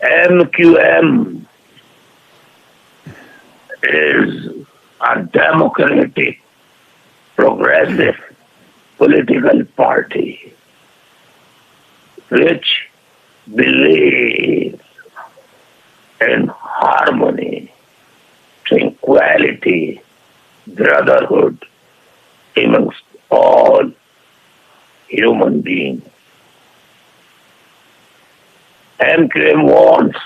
MQM is a democratic, progressive political party which believes in harmony, tranquility, brotherhood amongst all human beings. MQM wants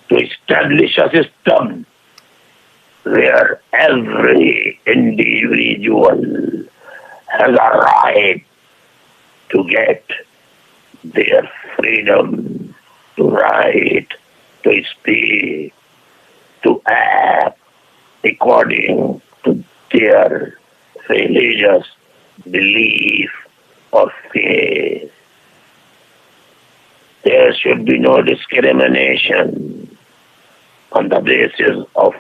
to establish a system where every individual has a right to get their freedom, to write, to speak, to act according to their religious belief or faith. There should be no discrimination on the basis of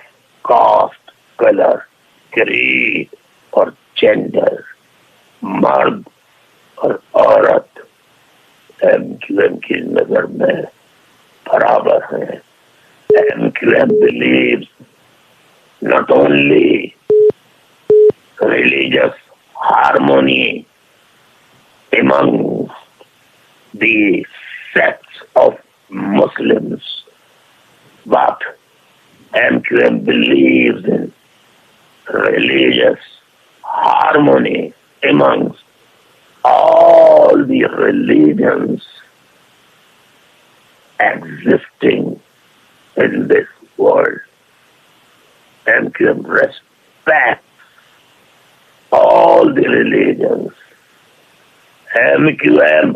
caste, color, creed اور gender, مرد اور عورت MQM کی نظر میں برابر ہیں. MQM believes not only religious harmony among the sects of Muslims, but MQM believes in religious harmony amongst all the religions existing in this world. MQM respects all the religions. MQM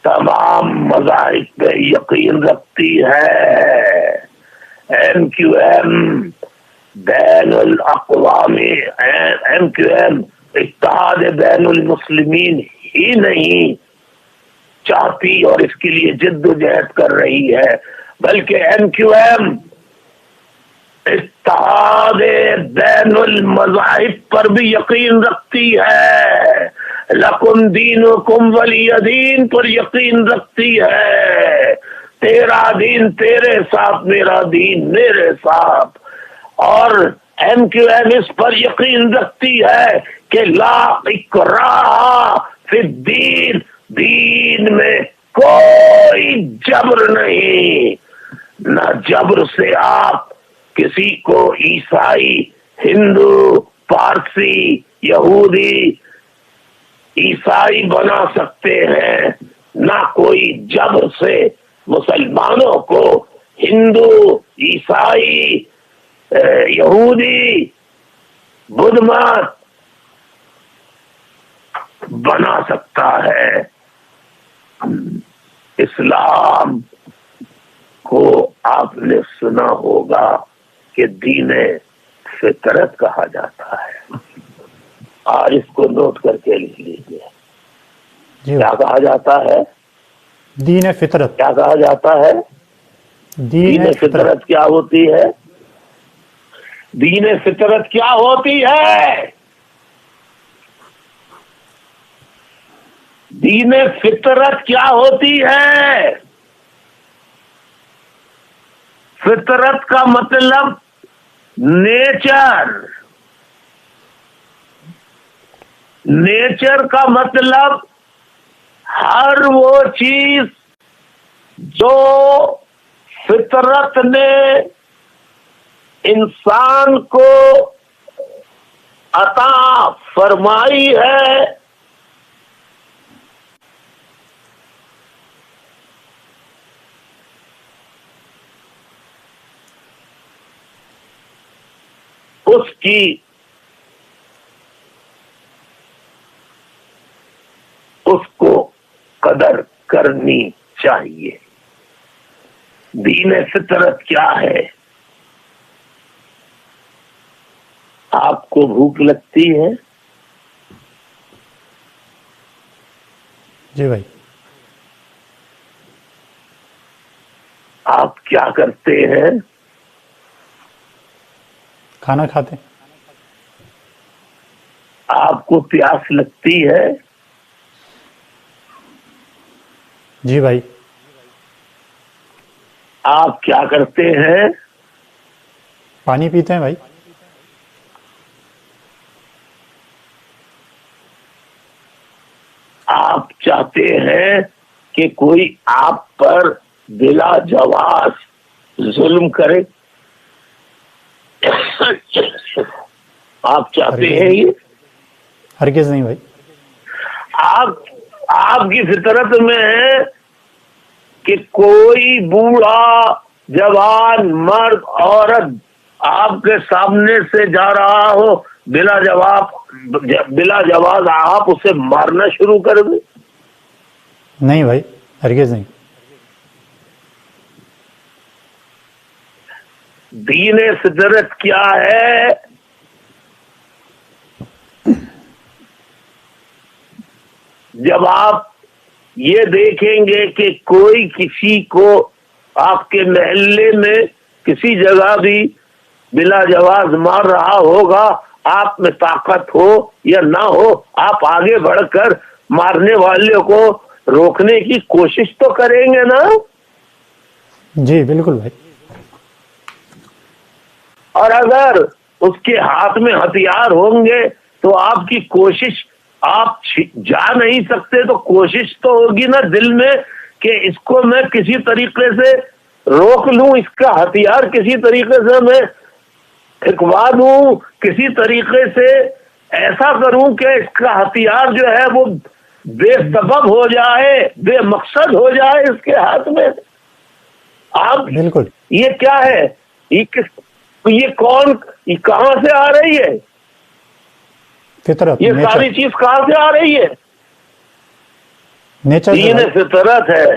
تمام مذاہب پہ یقین رکھتی ہے. MQM بین الاقوامی MQM اتحاد بین المسلمین ہی نہیں چاہتی اور اس کے لیے جد و جہد کر رہی ہے، بلکہ MQM اتحاد بین المذاہب پر بھی یقین رکھتی ہے. لکم دینکم ولی دین پر یقین رکھتی ہے. تیرا دین تیرے ساتھ، میرا دین میرے ساتھ. اور MQM اس پر یقین رکھتی ہے کہ لا اکراہ فی الدین، دین میں کوئی جبر نہیں. نہ جبر سے آپ کسی کو عیسائی، ہندو، پارسی، یہودی، عیسائی بنا سکتے ہیں، نہ کوئی جبر سے مسلمانوں کو ہندو، عیسائی، یہودی، بدھ مت بنا سکتا ہے. اسلام کو آپ نے سنا ہوگا کہ دین فطرت کہا جاتا ہے. آج اس کو نوٹ کر کے لکھ لیجیے. کیا کہا جاتا ہے؟ دین فطرت. کیا کہا جاتا ہے؟ دین فطرت کیا ہوتی ہے؟ دین فطرت کیا ہوتی ہے؟ دین فطرت کیا ہوتی ہے؟ فطرت کا مطلب نیچر. نیچر کا مطلب ہر وہ چیز جو فطرت نے انسان کو عطا فرمائی ہے، اس کو قدر کرنی چاہیے. دین فطرت کیا ہے؟ آپ کو بھوک لگتی ہے؟ جی بھائی. آپ کیا کرتے ہیں؟ کھانا کھاتے. آپ کو پیاس لگتی ہے؟ جی بھائی. آپ کیا کرتے ہیں؟ پانی پیتے ہیں بھائی. آپ چاہتے ہیں کہ کوئی آپ پر بلا جواز ظلم کرے؟ آپ چاہتے ہیں یہ؟ ہرگز نہیں بھائی. آپ کی فطرت میں ہے کہ کوئی بوڑھا جوان مرد عورت آپ کے سامنے سے جا رہا ہو بلا جواز آپ اسے مارنا شروع کر دیں؟ نہیں بھائی، ہرگز نہیں. دین فطرت کیا ہے؟ جب آپ یہ دیکھیں گے کہ کوئی کسی کو آپ کے محلے میں کسی جگہ بھی بلا جواز مار رہا ہوگا، آپ میں طاقت ہو یا نہ ہو، آپ آگے بڑھ کر مارنے والے کو روکنے کی کوشش تو کریں گے نا؟ جی بالکل بھائی. اور اگر اس کے ہاتھ میں ہتھیار ہوں گے تو آپ کی کوشش، آپ جا نہیں سکتے تو کوشش تو ہوگی نا دل میں کہ اس کو میں کسی طریقے سے روک لوں، اس کا ہتھیار کسی طریقے سے میں پھینکوا دوں، کسی طریقے سے ایسا کروں کہ اس کا ہتھیار جو ہے وہ بے سبب ہو جائے، بے مقصد ہو جائے اس کے ہاتھ میں. آپ بالکل. یہ کیا ہے؟ یہ کون، یہ کہاں سے آ رہی ہے؟ فطرت، یہ نیچر. ساری چیز کہاں سے آ رہی ہے؟ نیچر سے دین بھائی. فطرت ہے.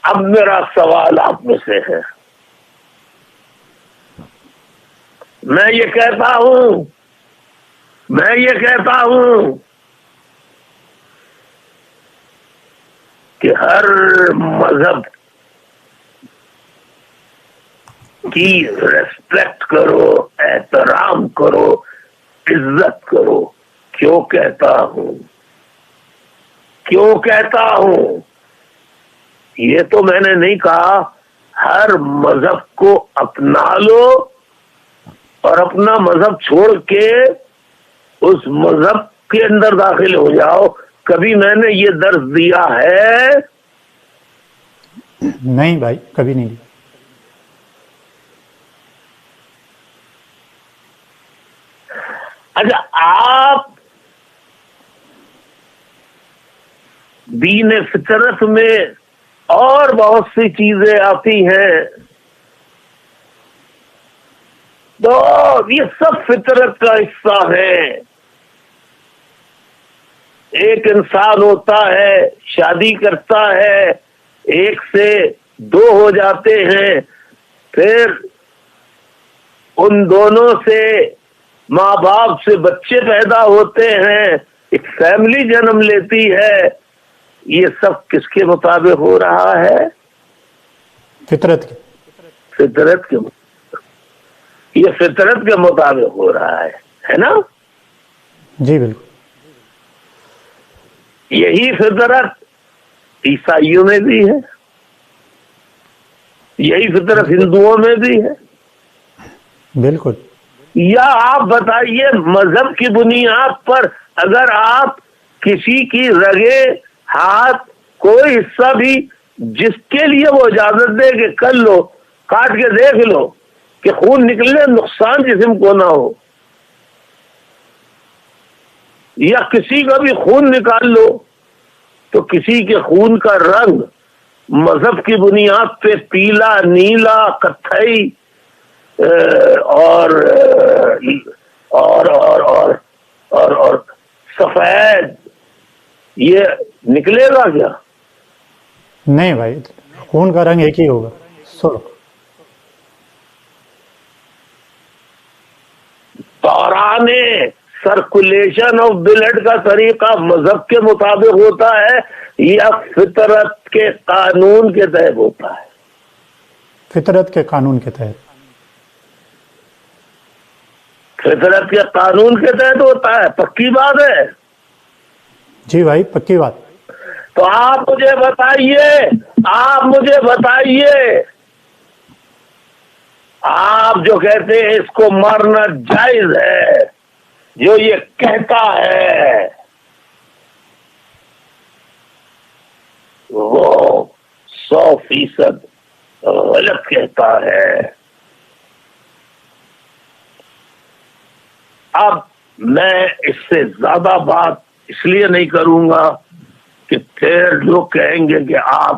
اب میرا سوال آپ میں سے ہے، میں یہ کہتا ہوں کہ ہر مذہب کی ریسپیکٹ کرو، احترام کرو، عزت کرو. کیوں کہتا ہوں یہ تو میں نے نہیں کہا ہر مذہب کو اپنا لو اور اپنا مذہب چھوڑ کے اس مذہب کے اندر داخل ہو جاؤ. کبھی میں نے یہ درس دیا ہے؟ نہیں بھائی، کبھی نہیں. اچھا، آپ دین فطرت میں اور بہت سی چیزیں آتی ہیں تو یہ سب فطرت کا حصہ ہے. ایک انسان ہوتا ہے، شادی کرتا ہے، ایک سے دو ہو جاتے ہیں، پھر ان دونوں سے ماں باپ سے بچے پیدا ہوتے ہیں، ایک فیملی جنم لیتی ہے. یہ سب کس کے مطابق ہو رہا ہے؟ فطرت کی. فطرت کے مطابق. یہ فطرت کے مطابق ہو رہا ہے نا؟ جی بالکل. یہی فطرت عیسائیوں میں بھی ہے، یہی فطرت ہندوؤں میں بھی ہے. بالکل. یا آپ بتائیے مذہب کی بنیاد پر اگر آپ کسی کی رگے ہاتھ کوئی حصہ بھی جس کے لیے وہ اجازت دے کہ کر لو، کاٹ کے دیکھ لو کہ خون نکلنے نقصان جسم کو نہ ہو، یا کسی کا بھی خون نکال لو تو کسی کے خون کا رنگ مذہب کی بنیاد پہ پیلا، نیلا، کتھئی اور اور اور اور اور اور سفید یہ نکلے گا کیا؟ نہیں بھائی، خون کا رنگ ایک ہی ہوگا، سرخ. دوران سرکولیشن آف بلڈ کا طریقہ مذہب کے مطابق ہوتا ہے یا فطرت کے قانون کے تحت ہوتا ہے؟ فطرت کے قانون کے تحت. فطرت کے قانون کے تحت ہوتا ہے، پکی بات ہے. جی بھائی، پکی بات. تو آپ مجھے بتائیے آپ جو کہتے ہیں اس کو مارنا جائز ہے، جو یہ کہتا ہے وہ 100% غلط کہتا ہے۔ اب میں اس سے زیادہ بات اس لیے نہیں کروں گا کہ پھر لوگ کہیں گے کہ آپ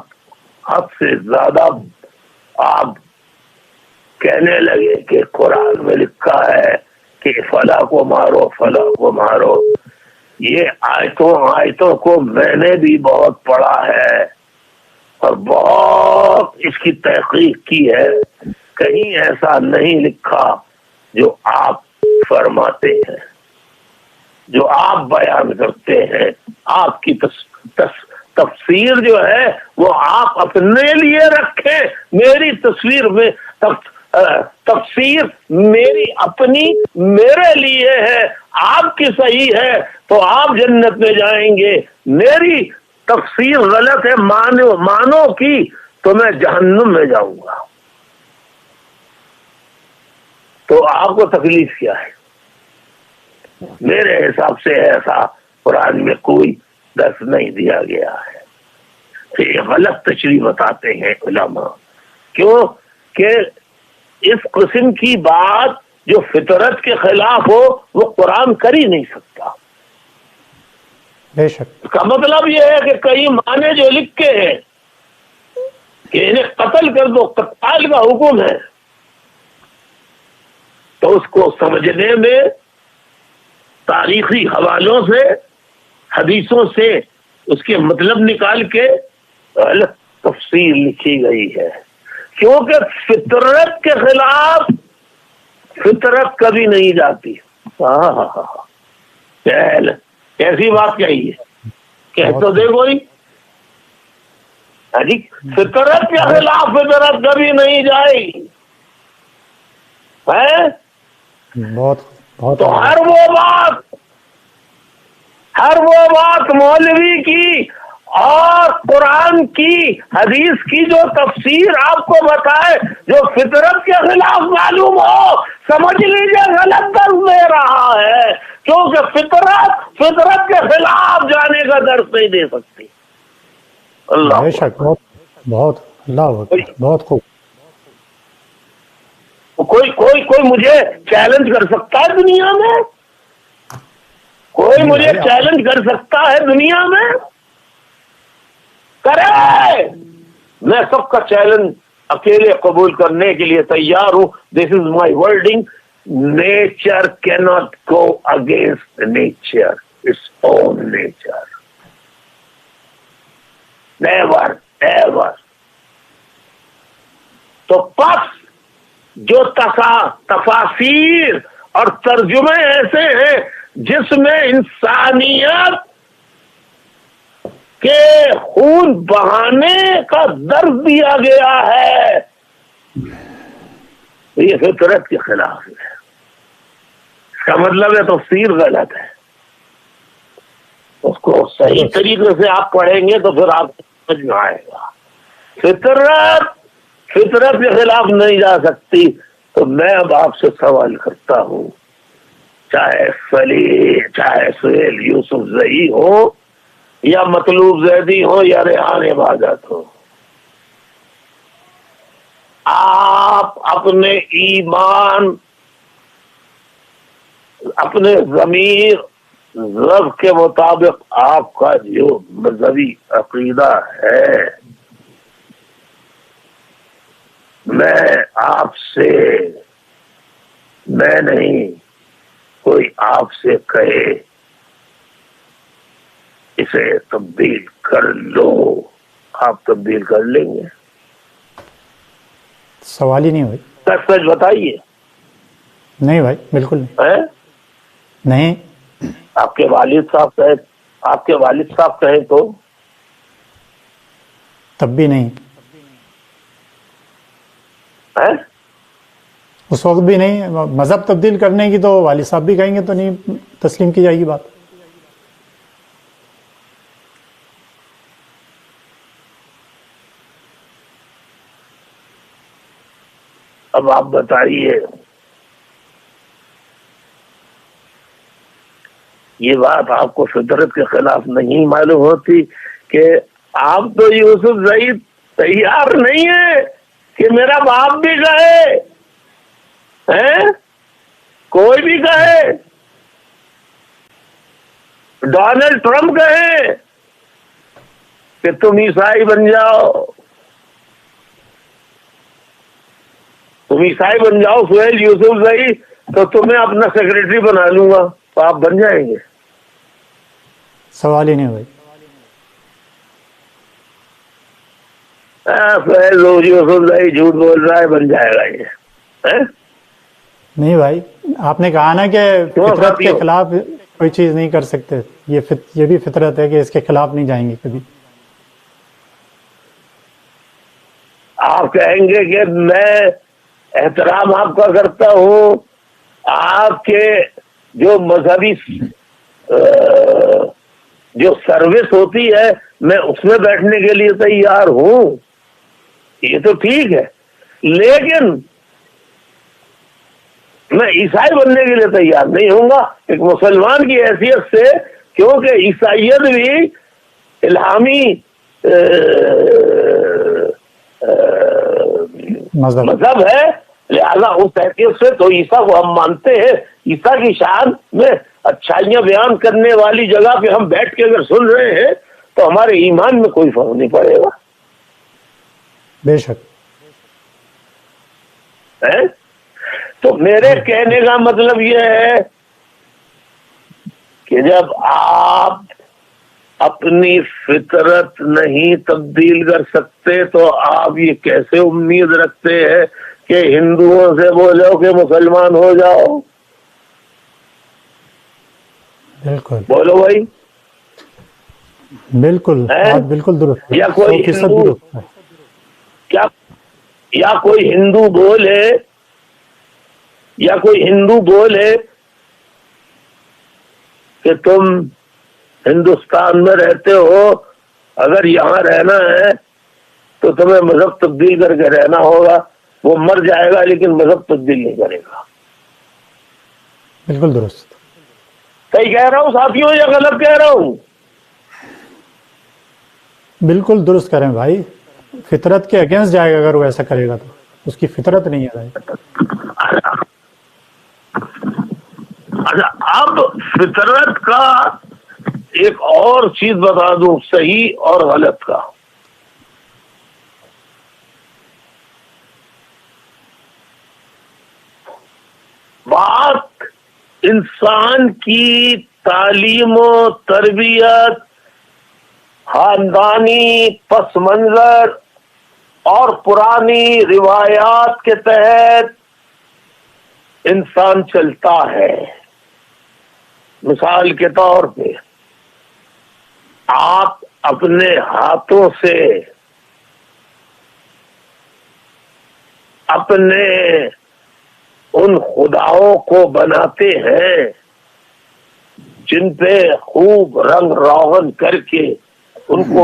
حد سے زیادہ آپ کہنے لگے کہ قرآن میں لکھا ہے کہ فلاں کو مارو، فلاں کو مارو۔ یہ آیتوں کو میں نے بھی بہت پڑھا ہے اور بہت اس کی تحقیق کی ہے، کہیں ایسا نہیں لکھا جو آپ فرماتے ہیں، جو آپ بیان کرتے ہیں۔ آپ کی تفسیر جو ہے وہ آپ اپنے لیے رکھیں، میری تصویر میں تفسیر میری اپنی میرے لیے ہے، آپ کی صحیح ہے تو آپ جنت میں جائیں گے، میری تفسیر غلط ہے مانو کی تو میں جہنم میں جاؤں گا۔ تو آپ کو تکلیف کیا ہے؟ میرے حساب سے ایسا قرآن میں کوئی درس نہیں دیا گیا ہے۔ یہ غلط تشریح بتاتے ہیں علماء، کیوں کہ اس قسم کی بات جو فطرت کے خلاف ہو وہ قرآن کر ہی نہیں سکتا۔ بے شک، اس کا مطلب یہ ہے کہ کئی معنی جو لکھے ہیں کہ انہیں قتل کر دو، قتال کا حکم ہے، تو اس کو سمجھنے میں تاریخی حوالوں سے، حدیثوں سے اس کے مطلب نکال کے غلط تفسیر لکھی گئی ہے، کیونکہ فطرت کے خلاف فطرت کبھی نہیں جاتی۔ چل ایسی بات کہی ہے، کہہ تو دے کوئی۔ جی فطرت کے خلاف فطرت کبھی نہیں جائے گی ہے؟ بہت بہت تو ہر وہ بات مولوی کی اور قرآن کی حدیث کی جو تفسیر آپ کو بتائے جو فطرت کے خلاف معلوم ہو، سمجھ لیجیے غلط درس دے رہا ہے، کیونکہ فطرت کے خلاف جانے کا درس نہیں دے سکتی۔ اللہ بے شک، بہت بہت اللہ اکبر، بہت خوب۔ کوئی مجھے چیلنج کر سکتا ہے دنیا میں؟ کوئی مجھے چیلنج کر سکتا ہے دنیا میں؟ کرے، میں سب کا چیلنج اکیلے قبول کرنے کے لیے تیار ہوں۔ دس از مائی ورڈنگ، نیچر کی not go against nature, its own nature, never ever. تو پس جو تفاسیر اور ترجمے ایسے ہیں جس میں انسانیت کے خون بہانے کا درد دیا گیا ہے، یہ فطرت کے خلاف ہے۔ اس کا مطلب ہے تفسیر غلط ہے۔ اس کو صحیح طریقے سے آپ پڑھیں گے تو پھر آپ سمجھ میں آئے گا۔ فطرت کے خلاف نہیں جا سکتی۔ تو میں اب آپ سے سوال کرتا ہوں، چاہے سہیل یوسف زئی ہو یا مطلوب زیدی ہو یا ریحان عبادت ہو، آپ اپنے ایمان، اپنے ضمیر، رب کے مطابق آپ کا جو مذہبی عقیدہ ہے، میں نہیں، کوئی آپ سے کہے اسے تبدیل کر لو، آپ تبدیل کر لیں گے؟ سوال ہی نہیں ہوئی۔ سچ بتائیے۔ نہیں بھائی، بالکل نہیں۔ نہیں، آپ کے والد صاحب کہیں تو تب بھی نہیں، اس وقت بھی نہیں۔ مذہب تبدیل کرنے کی تو والد صاحب بھی کہیں گے تو نہیں تسلیم کی جائے گی بات۔ اب آپ بتائیے، یہ بات آپ کو فطرت کے خلاف نہیں معلوم ہوتی کہ آپ تو یوسف زئی تیار نہیں ہے کہ میرا باپ بھی کہے، کوئی بھی کہے، ڈونلڈ ٹرمپ کہے کہ تم عیسائی بن جاؤ، تم عیسائی بن جاؤ سہیل یوسف زئی، تو تمہیں اپنا سیکرٹری بنا لوں گا، تو آپ بن جائیں گے؟ سوال ہی نہیں بھائی. سہیل یوسف زئی جھوٹ بول رہا ہے، بن جائے گا یہ. نہیں بھائی، آپ نے کہا نا کہ فطرت کے خلاف کوئی چیز نہیں کر سکتے، یہ بھی فطرت ہے کہ اس کے خلاف نہیں جائیں گے کبھی. آپ کہیں گے کہ میں احترام آپ کا کرتا ہوں، آپ کے جو مذہبی جو سروس ہوتی ہے میں اس میں بیٹھنے کے لیے تیار ہوں، یہ تو ٹھیک ہے، لیکن میں عیسائی بننے کے لیے تیار نہیں ہوں گا ایک مسلمان کی حیثیت سے، کیونکہ عیسائیت بھی الہامی مذہب ہے، لہذا اس حیثیت سے تو عیسیٰ کو ہم مانتے ہیں. عیسیٰ کی شان میں اچھائیاں بیان کرنے والی جگہ پہ ہم بیٹھ کے اگر سن رہے ہیں تو ہمارے ایمان میں کوئی فرق نہیں پڑے گا. بے شک. تو میرے کہنے کا مطلب یہ ہے کہ جب آپ اپنی فطرت نہیں تبدیل کر سکتے تو آپ یہ کیسے امید رکھتے ہیں کہ ہندوؤں سے بولو کہ مسلمان ہو جاؤ؟ بالکل بولو بھائی. بالکل بالکل درست. یا کوئی ہندو یا کوئی ہندو بولے کہ تم ہندوستان میں رہتے ہو، اگر یہاں رہنا ہے تو تمہیں مذہب تبدیل کر کے رہنا ہوگا. وہ مر جائے گا لیکن مذہب تبدیل نہیں کرے گا. بالکل درست. صحیح کہہ رہا ہوں ساتھیوں یا غلط کہہ رہا ہوں؟ بالکل درست کریں بھائی، فطرت کے اگینسٹ جائے گا اگر وہ ایسا کرے گا تو اس کی فطرت نہیں ہے بھائی. اچھا، اب فطرت کا ایک اور چیز بتا دوں، صحیح اور غلط کا. بات انسان کی تعلیم و تربیت، خاندانی پس منظر اور پرانی روایات کے تحت انسان چلتا ہے. مثال کے طور پہ آپ اپنے ہاتھوں سے اپنے ان خداؤں کو بناتے ہیں جن پہ خوب رنگ روغن کر کے ان کو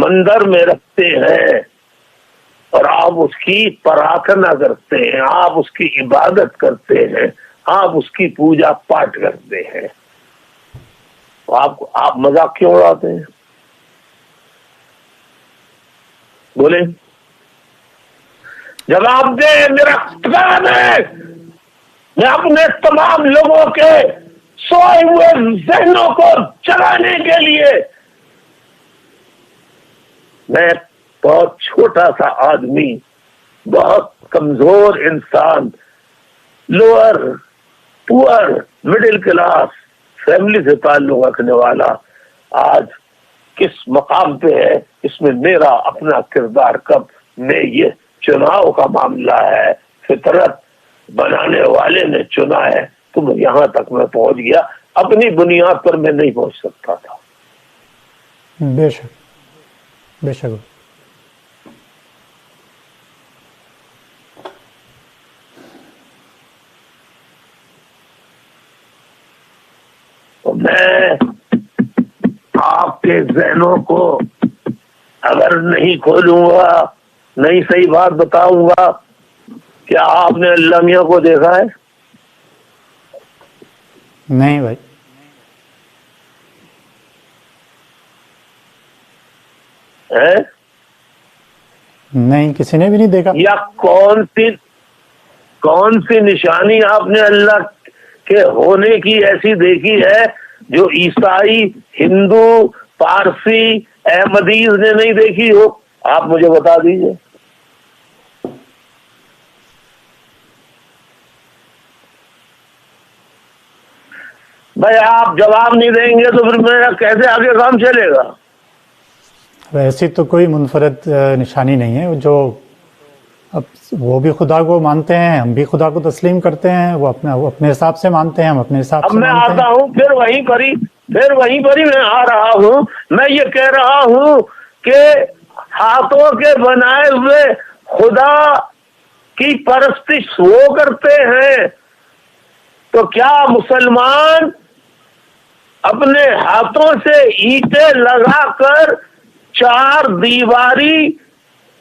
مندر میں رکھتے ہیں، اور آپ اس کی پرارتھنا کرتے ہیں، آپ اس کی عبادت کرتے ہیں، آپ اس کی پوجا پاٹ کرتے ہیں. آپ مذاق کیوں اڑاتے ہیں؟ بولیں. جواب دیں. میرا خطاب ہے، میں اپنے تمام لوگوں کے سوئے ہوئے ذہنوں کو جگانے کے لیے، میں بہت چھوٹا سا آدمی، بہت کمزور انسان، لوور پور مڈل کلاس فیملی سے تعلق رکھنے والا، آج کس مقام پہ ہے اس میں میرا اپنا کردار کب میں یہ چناؤ کا معاملہ ہے، فطرت بنانے والے نے چنا ہے، تو یہاں تک میں پہنچ گیا. اپنی بنیاد پر میں نہیں پہنچ سکتا تھا. بے شک بے شک. میں آپ کے ذہنوں کو اگر نہیں کھولوں گا، نہیں صحیح بات بتاؤں گا، کیا آپ نے اللہ میاں کو دیکھا ہے؟ نہیں بھائی. نہیں, کسی نے بھی نہیں دیکھا. یا کون سی نشانی آپ نے اللہ کے ہونے کی ایسی دیکھی ہے جو عیسائی، ہندو، پارسی، احمدیز نے نہیں دیکھی ہو؟ آپ مجھے بتا دیجئے. بھائی آپ جواب نہیں دیں گے تو پھر میرا کیسے آگے کام چلے گا؟ ایسی تو کوئی منفرد نشانی نہیں ہے. جو اب وہ بھی خدا کو مانتے ہیں, ہم بھی خدا کو تسلیم کرتے ہیں. وہ اپنے حساب سے مانتے ہیں, ہم اپنے حساب اب سے میں مانتے آتا ہیں. ہوں پھر وہیں پر ہی میں آ رہا ہوں. میں یہ کہہ رہا ہوں کہ ہاتھوں کے بنائے ہوئے خدا کی پرستش وہ کرتے ہیں تو کیا مسلمان اپنے ہاتھوں سے اینٹیں لگا کر چار دیواری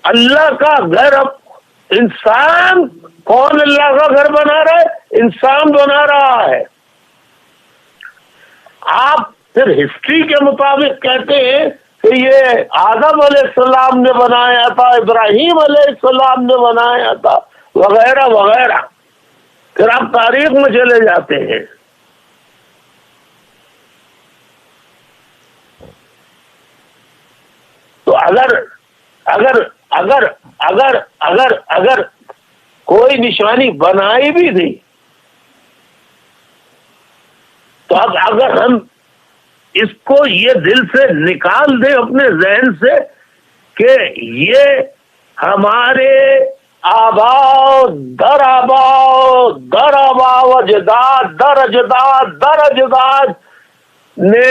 اللہ کا گھر، انسان کون اللہ کا گھر بنا رہا ہے؟ انسان بنا رہا ہے. آپ پھر ہسٹری کے مطابق کہتے ہیں کہ یہ آدم علیہ السلام نے بنایا تھا، ابراہیم علیہ السلام نے بنایا تھا، وغیرہ وغیرہ. پھر آپ تاریخ میں چلے جاتے ہیں. تو اگر کوئی نشانی بنائی بھی تھی تو اب اگر ہم اس کو یہ دل سے نکال دیں اپنے ذہن سے کہ یہ ہمارے آباؤ در آباؤ اجداد نے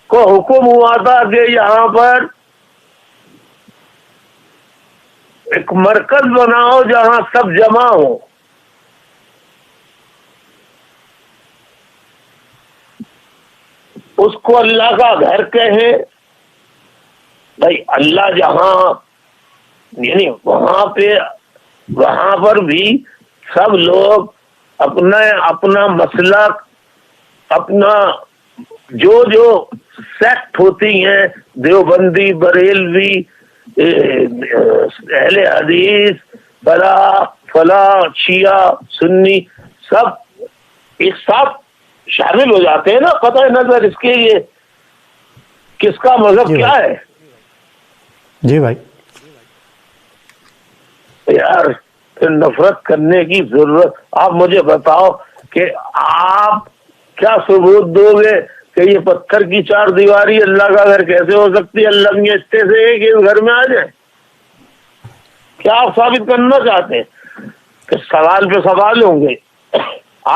کو حکم ہوا تھا کہ یہاں پر ایک مرکز بناؤ جہاں سب جمع ہو. اس کو اللہ کا گھر کہیں. بھائی اللہ جہاں یعنی وہاں پر بھی سب لوگ اپنا مسلک، اپنا جو سیکٹ ہوتی ہیں، دیوبندی، بریلوی، اہل حدیث، فلاں شیعہ، سنی، سب ایک ساتھ شامل ہو جاتے ہیں نا. قطع نظر اس کے لیے کس کا مذہب کیا ہے. جی بھائی. یار پھر نفرت کرنے کی ضرورت. آپ مجھے بتاؤ کہ آپ کیا ثبوت دو گے کہ یہ پتھر کی چار دیواری اللہ کا گھر کیسے ہو سکتی ہے؟ اللہ میاں استے سے ایک اس گھر میں آ جائے. کیا آپ ثابت کرنا چاہتے ہیں؟ کہ سوال پہ سوال ہوں گے.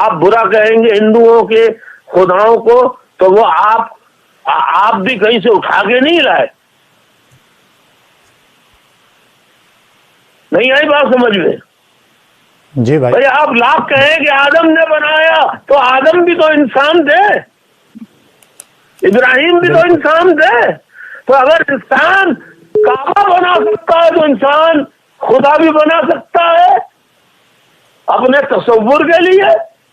آپ برا کہیں گے ہندوؤں کے خداؤں کو تو وہ آپ بھی کہیں سے اٹھا کے نہیں لائے. نہیں آئی بات سمجھ میں؟ جی بھائی. آپ لاکھ کہیں کہ آدم نے بنایا تو آدم بھی تو انسان تھے، ابراہیم بھی تو انسان تھے. تو اگر انسان کعبہ بنا سکتا ہے تو انسان خدا بھی بنا سکتا ہے اپنے تصور کے لیے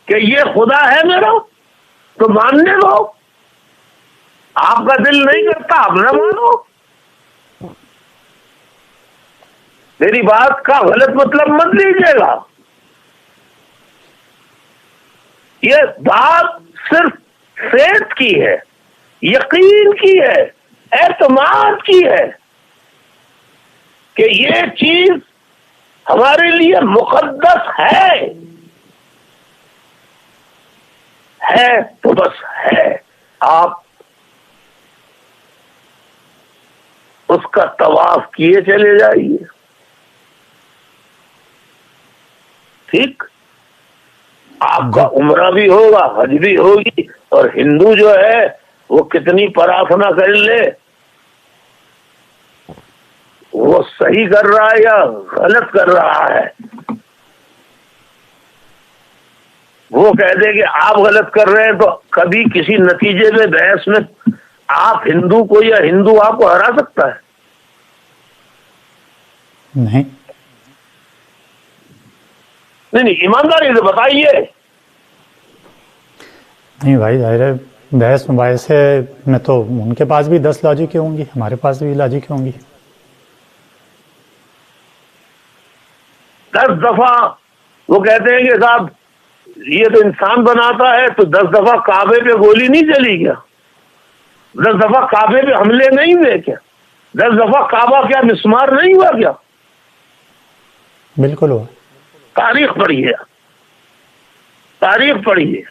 کہ یہ خدا ہے میرا تو ماننے دو. آپ کا دل نہیں کرتا آپ نہ مانو. میری بات کا غلط مطلب مت لیجیے گا. یہ بات صرف فیتھ کی ہے، یقین کی ہے، اعتماد کی ہے کہ یہ چیز ہمارے لیے مقدس ہے تو بس ہے. آپ اس کا طواف کیے چلے جائیے. ٹھیک، آپ کا عمرہ بھی ہوگا، حج بھی ہوگی. اور ہندو جو ہے وہ کتنی پرارتھنا کر لے، وہ صحیح کر رہا ہے یا غلط کر رہا ہے، وہ کہہ دے کہ آپ غلط کر رہے ہیں تو کبھی کسی نتیجے میں بحث میں آپ ہندو کو یا ہندو آپ کو ہرا سکتا ہے؟ نہیں. نہیں ایمانداری سے بتائیے. نہیں بھائی ظاہر ہے بحث مباحثے میں تو ان کے پاس بھی 10 لاجکیں ہوں گی، ہمارے پاس بھی لاجکیں ہوں گی. 10 دفعہ وہ کہتے ہیں کہ صاحب یہ تو انسان بناتا ہے، تو 10 دفعہ کعبے پہ گولی نہیں چلی کیا؟ 10 دفعہ کعبے پہ حملے نہیں ہوئے کیا؟ 10 دفعہ کعبہ کیا مسمار نہیں ہوا کیا؟ بالکل ہوا. تاریخ پڑھیے، تاریخ پڑھیے.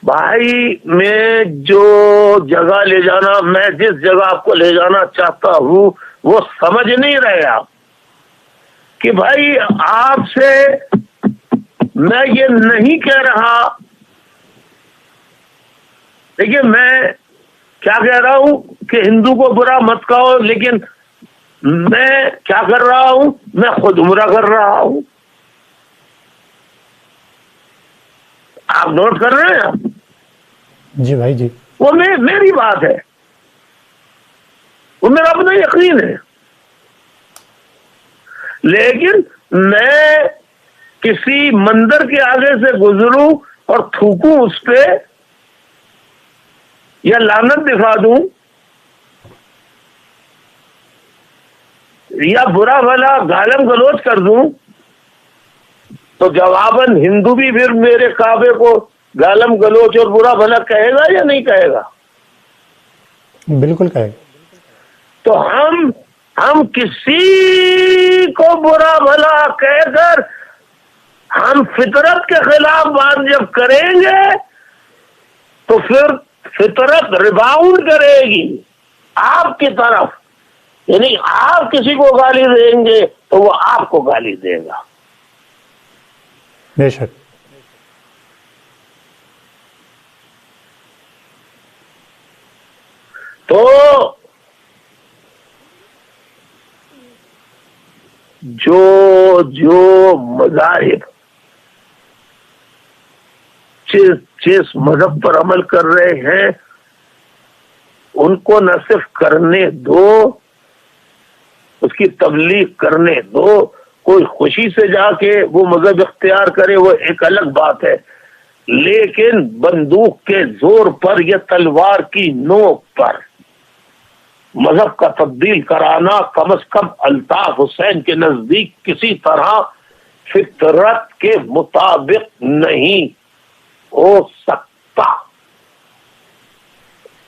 بھائی میں جو جگہ لے جانا، میں جس جگہ آپ کو لے جانا چاہتا ہوں وہ سمجھ نہیں رہے آپ کہ بھائی آپ سے میں یہ نہیں کہہ رہا. دیکھیے میں کیا کہہ رہا ہوں کہ ہندو کو برا مت کہو، لیکن میں کیا کر رہا ہوں؟ میں خود عمرہ کر رہا ہوں. آپ نوٹ کر رہے ہیں؟ جی بھائی جی. وہ میری بات ہے، وہ میرا اپنا یقین ہے. لیکن میں کسی مندر کے آگے سے گزروں اور تھوکوں اس پہ یا لعنت دکھا دوں یا برا بھلا گالم گلوچ کر دوں تو جواباً ہندو بھی پھر میرے کعبے کو گالم گلوچ اور برا بھلا کہے گا یا نہیں کہے گا؟ بالکل کہے گا. تو ہم کسی کو برا بھلا کہہ کر ہم فطرت کے خلاف بات جب کریں گے تو پھر فطرت ریباؤنڈ کرے گی آپ کی طرف. یعنی آپ کسی کو گالی دیں گے تو وہ آپ کو گالی دے گا. بے شک. تو جو مذاہب جس مذہب پر عمل کر رہے ہیں ان کو نہ صرف کرنے دو، اس کی تبلیغ کرنے دو. کوئی خوشی سے جا کے وہ مذہب اختیار کرے وہ ایک الگ بات ہے، لیکن بندوق کے زور پر یا تلوار کی نوک پر مذہب کا تبدیل کرانا کم از کم الطاف حسین کے نزدیک کسی طرح فطرت کے مطابق نہیں ہو سکتا.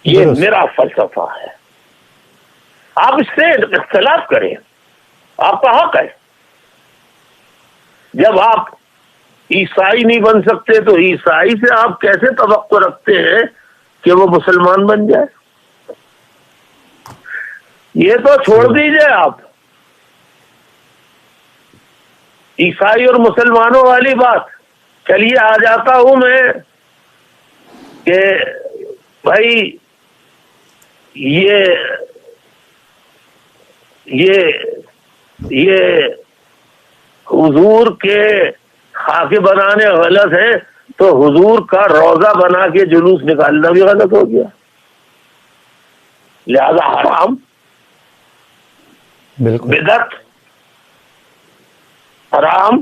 یہ میرا فلسفہ ہے. آپ اس سے اختلاف کریں، آپ کا حق ہے. جب آپ عیسائی نہیں بن سکتے تو عیسائی سے آپ کیسے توقع رکھتے ہیں کہ وہ مسلمان بن جائے؟ یہ تو چھوڑ دیجئے آپ عیسائی اور مسلمانوں والی بات. چلیے آ جاتا ہوں میں کہ بھائی یہ حضور کے خاکے بنانے غلط ہے تو حضور کا روزہ بنا کے جلوس نکالنا بھی غلط ہو گیا، لہذا حرام. بالکل. بدعت حرام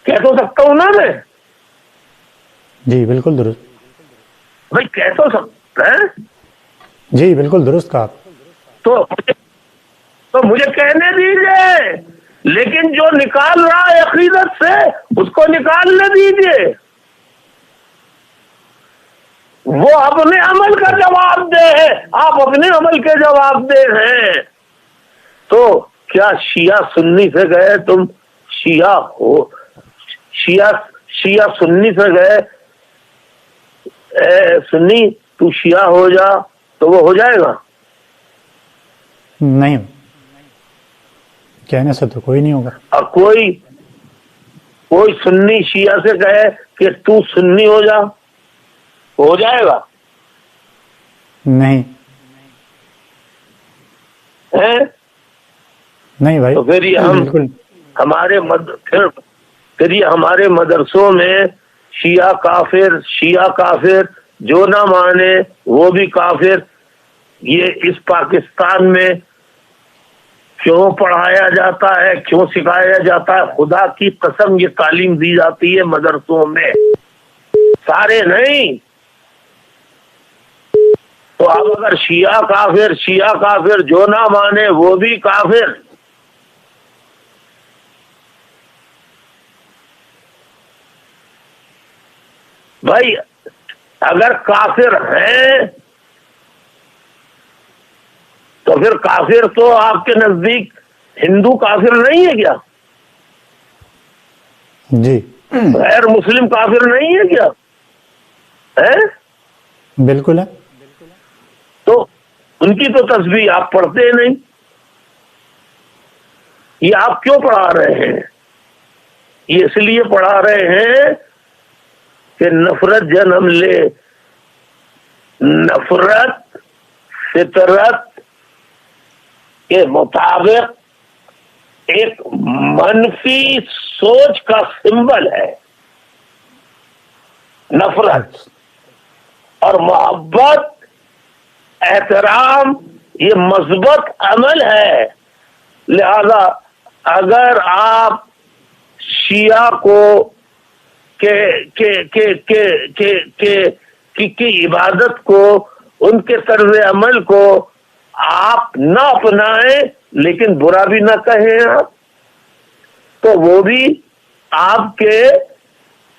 کہہ تو سکتا ہوں نا میں؟ جی بالکل درست. بھائی کہہ تو سکتا ہے. جی بالکل درست کہا. تو مجھے کہنے دیجئے، لیکن جو نکال رہا ہے عقیدت سے اس کو نکالنے دیجئے. وہ اپنے عمل کا جواب دے ہے، آپ اپنے عمل کے جواب دے ہیں. تو کیا شیعہ سنی سے گئے تم شیعہ ہو، شیعہ سنی سے گئے اے سنی تو شیعہ ہو جا تو وہ ہو جائے گا؟ نہیں، کہنے سے تو کوئی نہیں ہوگا. اور کوئی سنی شیعہ سے کہے کہ تو سنی ہو جا، ہو جائے گا؟ نہیں نہیں بھائی. تو پھر یہ ہمارے مدرسوں میں شیعہ کافر جو نہ مانے وہ بھی کافر. یہ اس پاکستان میں کیوں پڑھایا جاتا ہے, کیوں سکھایا جاتا ہے؟ خدا کی قسم یہ تعلیم دی جاتی ہے مدرسوں میں, سارے نہیں. تو اب اگر شیعہ کافر جو نہ مانے وہ بھی کافر. بھائی اگر کافر ہیں تو پھر کافر تو آپ کے نزدیک ہندو کافر نہیں ہے کیا؟ جی غیر مسلم کافر نہیں ہے کیا؟ ہے بالکل ہے. تو ان کی تو تسبیح آپ پڑھتے نہیں. یہ آپ کیوں پڑھا رہے ہیں؟ یہ اس لیے پڑھا رہے ہیں کہ نفرت جنم لے. نفرت فطرت کے مطابق ایک منفی سوچ کا سمبل ہے نفرت. اور محبت احترام یہ مثبت عمل ہے. لہذا اگر آپ شیعہ کو کی عبادت کو, ان کے طرز عمل کو آپ نہ اپنائیں لیکن برا بھی نہ کہیں آپ, تو وہ بھی آپ کے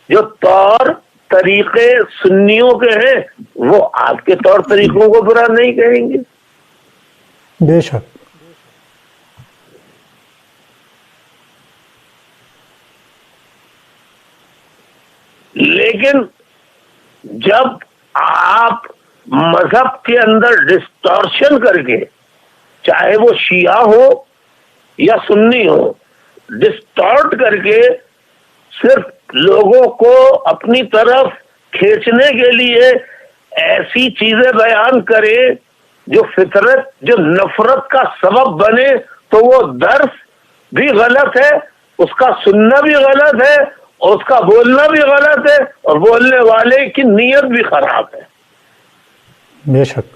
جو طور طریقے سنیوں کے ہیں وہ آپ کے طور طریقوں کو برا نہیں کہیں گے. بے شک. لیکن جب آپ مذہب کے اندر ڈسٹورشن کر کے, چاہے وہ شیعہ ہو یا سنی ہو, ڈسٹورٹ کر کے صرف لوگوں کو اپنی طرف کھینچنے کے لیے ایسی چیزیں بیان کرے جو فطرت, جو نفرت کا سبب بنے, تو وہ درس بھی غلط ہے, اس کا سننا بھی غلط ہے, اور اس کا بولنا بھی غلط ہے, اور بولنے والے کی نیت بھی خراب ہے. بے شک.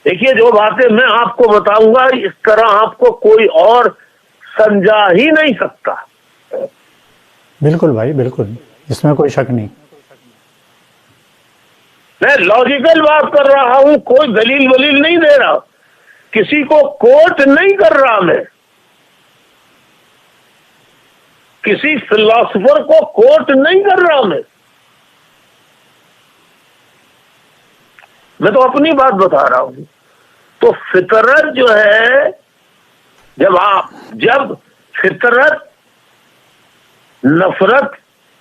دیکھیے جو باتیں میں آپ کو بتاؤں گا اس طرح آپ کو کوئی اور سمجھا ہی نہیں سکتا. بالکل بھائی بالکل, اس میں کوئی شک نہیں. میں لاجیکل بات کر رہا ہوں, کوئی دلیل ولیل نہیں دے رہا, کسی کو کوٹ نہیں کر رہا, کسی فلاسفر کو کوٹ نہیں کر رہا, میں تو اپنی بات بتا رہا ہوں. تو فطرت جو ہے, جب فطرت نفرت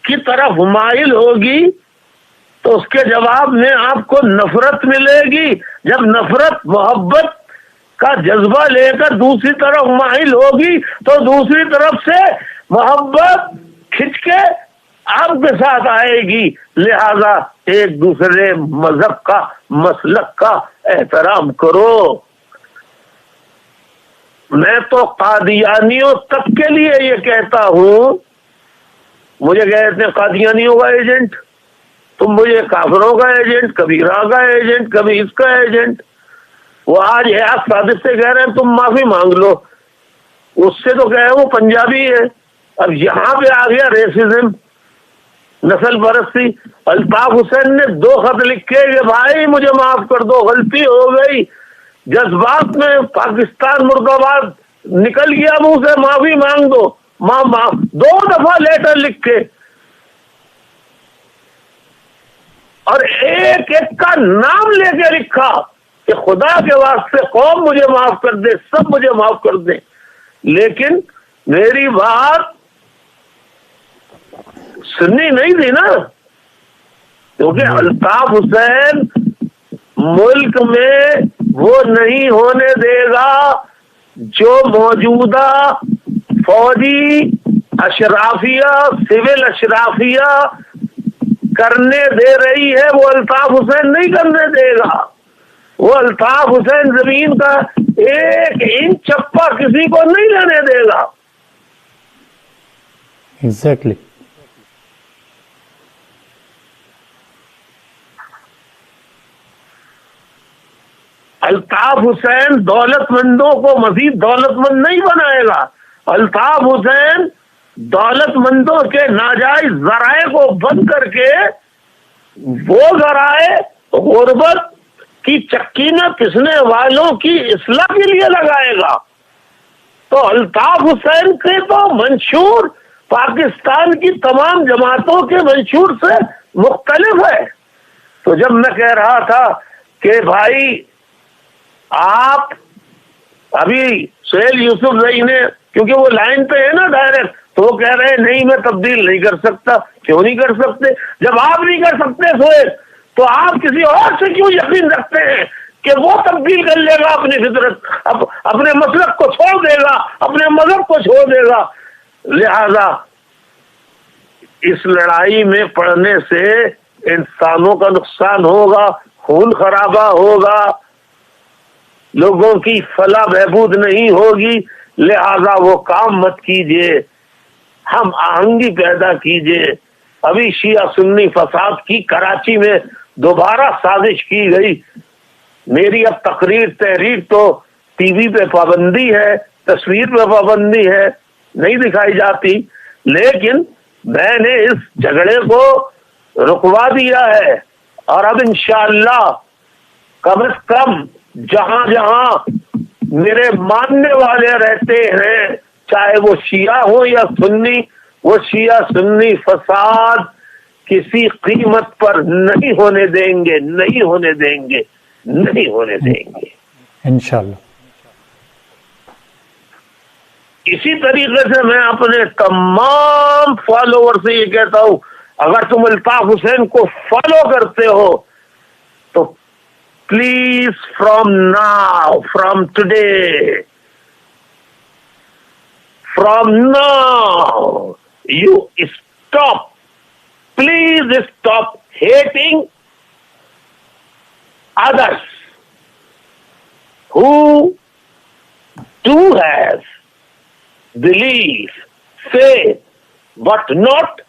کی طرف مائل ہوگی تو اس کے جواب میں آپ کو نفرت ملے گی. جب نفرت محبت کا جذبہ لے کر دوسری طرف مائل ہوگی تو دوسری طرف سے محبت کھنچ کے آپ کے ساتھ آئے گی. لہذا ایک دوسرے مذہب کا, مسلک کا احترام کرو. میں تو قادیانیوں تک کے لیے یہ کہتا ہوں, مجھے کہتے ہیں قادیانیوں کا ایجنٹ, تم مجھے کافروں کا ایجنٹ, کبھی راہ کا ایجنٹ, کبھی اس کا ایجنٹ. وہ آج حیات صادق سے کہہ رہے ہیں تم معافی مانگ لو, اس سے تو کہہ رہے ہیں وہ پنجابی ہے. اب یہاں پہ آ گیا ریسزم, نسل پرستی. الطاف حسین نے 2 خط لکھے کہ بھائی مجھے معاف کر دو, غلطی ہو گئی, جذبات میں پاکستان مرد آباد نکل گیا منہ سے, معافی مانگ دو. 2 دفعہ لیٹر لکھے, اور ایک ایک کا نام لے کے لکھا کہ خدا کے واسطے قوم مجھے معاف کر دے, سب مجھے معاف کر دیں. لیکن میری بات سنی نہیں تھی نا, کیونکہ الطاف حسین ملک میں وہ نہیں ہونے دے گا جو موجودہ فوجی اشرافیہ, سول اشرافیہ کرنے دے رہی ہے, وہ الطاف حسین نہیں کرنے دے گا. وہ الطاف حسین زمین کا 1 انچ چپا کسی کو نہیں لینے دے گا. ایگزیکٹلی. الطاف حسین دولت مندوں کو مزید دولت مند نہیں بنائے گا. الطاف حسین دولت مندوں کے ناجائز ذرائع کو بند کر کے وہ ذرائع غربت کی چکی نہ پسنے والوں کی اصلاح کے لیے لگائے گا. تو الطاف حسین کے تو منشور پاکستان کی تمام جماعتوں کے منشور سے مختلف ہے. تو جب میں کہہ رہا تھا کہ بھائی آپ ابھی سہیل یوسف زئی نے، کیونکہ وہ لائن پہ ہے نا ڈائریکٹ، تو وہ کہہ رہے ہیں نہیں میں تبدیل نہیں کر سکتا. کیوں نہیں کر سکتے؟ جب آپ نہیں کر سکتے سہیل، تو آپ کسی اور سے کیوں یقین رکھتے ہیں کہ وہ تبدیل کر لے گا اپنی فطرت، اپنے مسلک کو چھوڑ دے گا، اپنے مذہب کو چھوڑ دے گا؟ لہذا اس لڑائی میں پڑنے سے انسانوں کا نقصان ہوگا، خون خرابہ ہوگا، لوگوں کی فلاح بہبود نہیں ہوگی. لہذا وہ کام مت کیجیے، ہم آہنگی پیدا کیجیے. ابھی شیعہ سنی فساد کی کراچی میں دوبارہ سازش کی گئی. میری اب تقریر تحریر تو ٹی وی پہ پابندی ہے، تصویر پہ پابندی ہے، نہیں دکھائی جاتی، لیکن میں نے اس جھگڑے کو رکوا دیا ہے. اور اب انشاءاللہ کم از کم جہاں جہاں میرے ماننے والے رہتے ہیں، چاہے وہ شیعہ ہوں یا سنی، وہ شیعہ سنی فساد کسی قیمت پر نہیں ہونے دیں گے، نہیں ہونے دیں گے، نہیں ہونے دیں گے انشاءاللہ. اسی طریقے سے میں اپنے تمام فالوور سے یہ کہتا ہوں، اگر تم الطاف حسین کو فالو کرتے ہو تو please from now, from today, from now you stop, please stop hating others who do have belief, faith, but not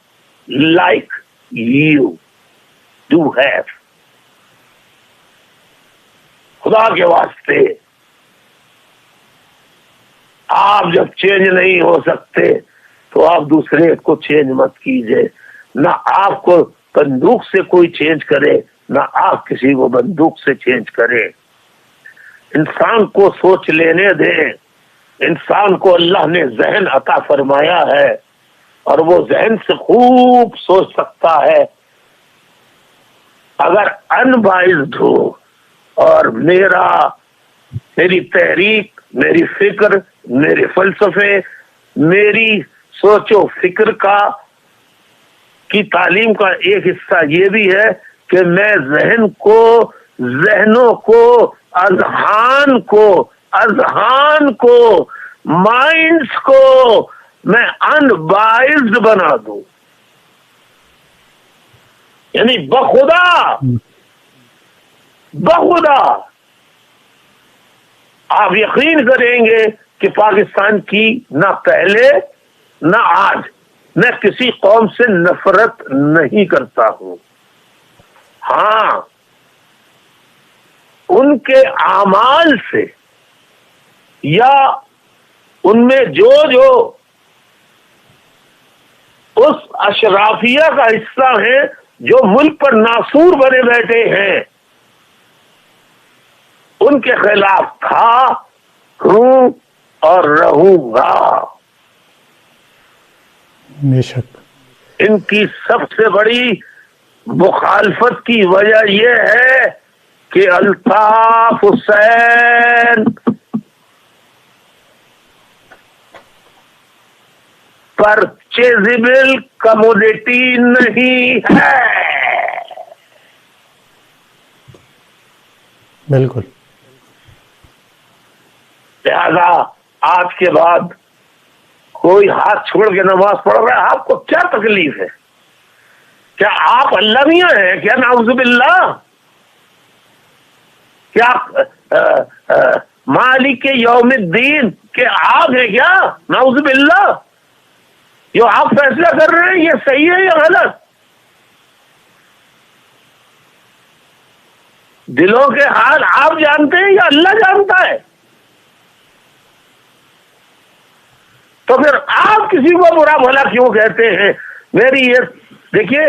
like you do have. خدا کے واسطے آپ جب چینج نہیں ہو سکتے تو آپ دوسرے کو چینج مت کیجیے. نہ آپ کو بندوق سے کوئی چینج کرے، نہ آپ کسی کو بندوق سے چینج کرے. انسان کو سوچ لینے دیں. انسان کو اللہ نے ذہن عطا فرمایا ہے اور وہ ذہن سے خوب سوچ سکتا ہے. اگر انبائزڈ ہو اور میری تحریک، میری فکر، میرے فلسفے، میری سوچ و فکر کی تعلیم کا ایک حصہ یہ بھی ہے کہ میں ذہنوں کو اذہان کو مائنڈز کو میں انبائزڈ بنا دوں. یعنی بخدا آپ یقین کریں گے کہ پاکستان کی نہ پہلے نہ آج میں کسی قوم سے نفرت نہیں کرتا ہوں. ہاں، ان کے اعمال سے یا ان میں جو اس اشرافیہ کا حصہ ہے جو ملک پر ناسور بنے بیٹھے ہیں، ان کے خلاف تھا، ہوں اور رہوں گا. بے شک. ان کی سب سے بڑی مخالفت کی وجہ یہ ہے کہ الطاف حسین پرچیزبل کموڈیٹی نہیں ہے. بالکل. لہذا آج کے بعد کوئی ہاتھ چھوڑ کے نماز پڑھ رہا ہے، آپ کو کیا تکلیف ہے؟ کیا آپ اللہ میاں ہیں کیا؟ نعوذ باللہ. کیا مالک یوم الدین کے آپ ہیں کیا؟ نعوذ باللہ. جو آپ فیصلہ کر رہے ہیں یہ صحیح ہے یا غلط؟ دلوں کے حال آپ جانتے ہیں یا اللہ جانتا ہے؟ تو پھر آپ کسی کو برا بھلا کیوں کہتے ہیں؟ میری یہ دیکھیے،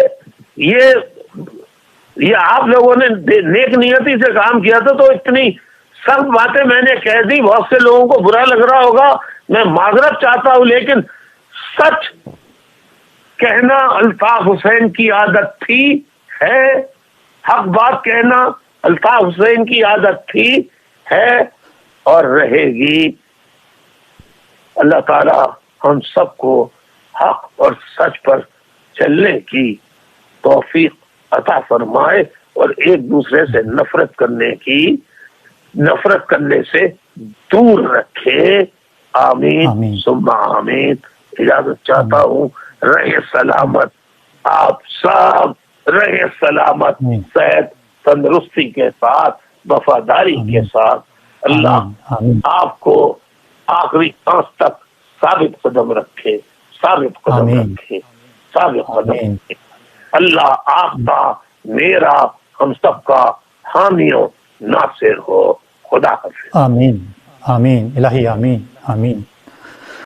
یہ آپ لوگوں نے نیک نیتی سے کام کیا تھا، تو اتنی سخت باتیں میں نے کہہ دی، بہت سے لوگوں کو برا لگ رہا ہوگا، میں معذرت چاہتا ہوں، لیکن سچ کہنا الطاف حسین کی عادت تھی، ہے، حق بات کہنا الطاف حسین کی عادت تھی، ہے اور رہے گی۔ اللہ تعالی ہم سب کو حق اور سچ پر چلنے کی توفیق عطا فرمائے، اور ایک دوسرے سے نفرت کرنے سے دور رکھے۔ آمین ثم آمین۔ اجازت چاہتا ہوں، رہے سلامت، آپ سب رہے سلامت، صحت تندرستی کے ساتھ، وفاداری کے ساتھ۔ اللہ آپ کو آخری سانس تک ثابت قدم رکھے، ثابت قدم رکھے، ثابت قدم رکھے۔ اللہ آپ کا، میرا، ہم سب کا حامی و ناصر ہو۔ خدا حافظ۔ آمین آمین الہی، آمین آمین۔